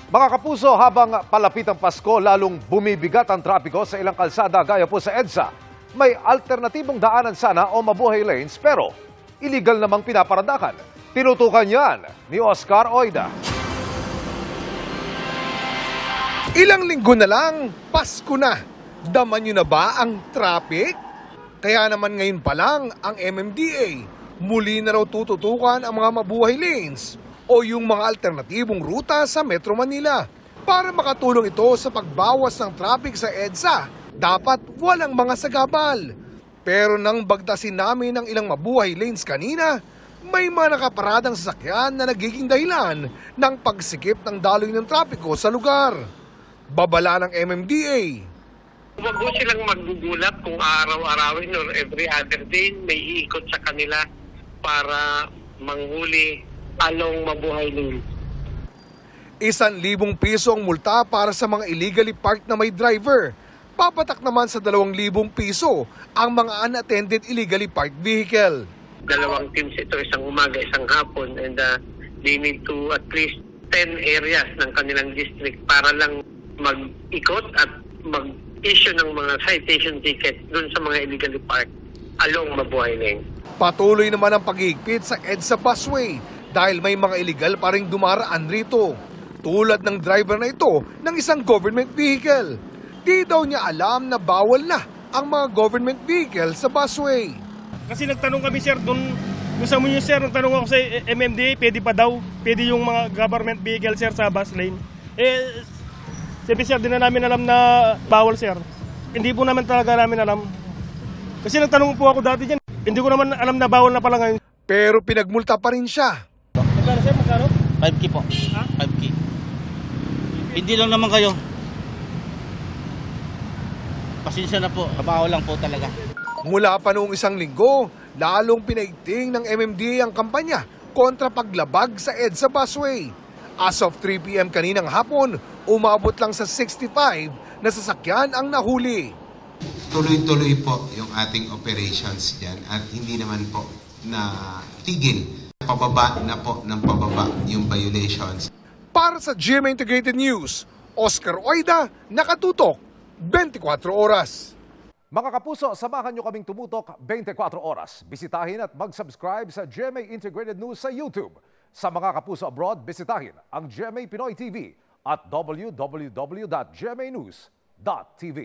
Mga kapuso, habang palapit ang Pasko, lalong bumibigat ang trapiko sa ilang kalsada gaya po sa EDSA. May alternatibong daanan sana o mabuhay lanes pero illegal namang pinaparandakan. Tinutukan yan ni Oscar Oida. Ilang linggo na lang, Pasko na. Daman nyo na ba ang traffic? Kaya naman ngayon pa lang ang MMDA muli na raw tututukan ang mga mabuhay lanes o yung mga alternatibong ruta sa Metro Manila. Para makatulong ito sa pagbawas ng traffic sa EDSA, dapat walang mga sagabal. Pero nang bagtasin namin ang ilang mabuhay lanes kanina, may mga nakaparadang sasakyan na nagiging dahilan ng pagsikip ng daloy ng trapiko sa lugar. Babala ng MMDA. Huwag mo silang maggugulat kung araw-arawin or every other day may iikot sa kanila para manghuli along mabuhay lane. 1,000 piso ang multa para sa mga illegally parked na may driver. Papatak naman sa 2,000 piso ang mga unattended illegally parked vehicle. Dalawang teams ito, isang umaga, isang hapon, and they need to at least 10 areas ng kanilang district para lang mag-ikot at mag-issue ng mga citation ticket dun sa mga illegally parked along mabuhay lane. Patuloy naman ang paghihigpit sa EDSA busway dahil may mga illegal pa ring dumaraan rito. Tulad ng driver na ito ng isang government vehicle. Di daw niya alam na bawal na ang mga government vehicle sa busway. Kasi nagtanong kami sir, doon sa munyo sir, nagtanong ako sa MMDA, pwede pa daw, pwede yung mga government vehicle sir sa bus lane. Sabi sir, di na namin alam na bawal sir. Hindi po naman talaga namin alam. Kasi nagtanong po ako dati dyan, hindi ko naman alam na bawal na pala ngayon. Pero pinagmulta pa rin siya. Magkano sir, magkano? 5K po. Ha? 5K. Hindi lang naman kayo. Pasensya na po, kabaho lang po talaga. Mula pa noong 1 linggo, lalong pinaigting ng MMDA ang kampanya kontra paglabag sa EDSA busway. As of 3 p.m. kaninang hapon, umabot lang sa 65 na sasakyan ang nahuli. Tuloy-tuloy po yung ating operations dyan at hindi naman po na tigil. Pababa na po ng pababa yung violations. Para sa GMA Integrated News, Oscar Oida, nakatutok 24 oras. Mga kapuso, samahan nyo kaming tumutok 24 oras. Bisitahin at mag-subscribe sa GMA Integrated News sa YouTube. Sa mga kapuso abroad, bisitahin ang GMA Pinoy TV at www.gmanews.tv.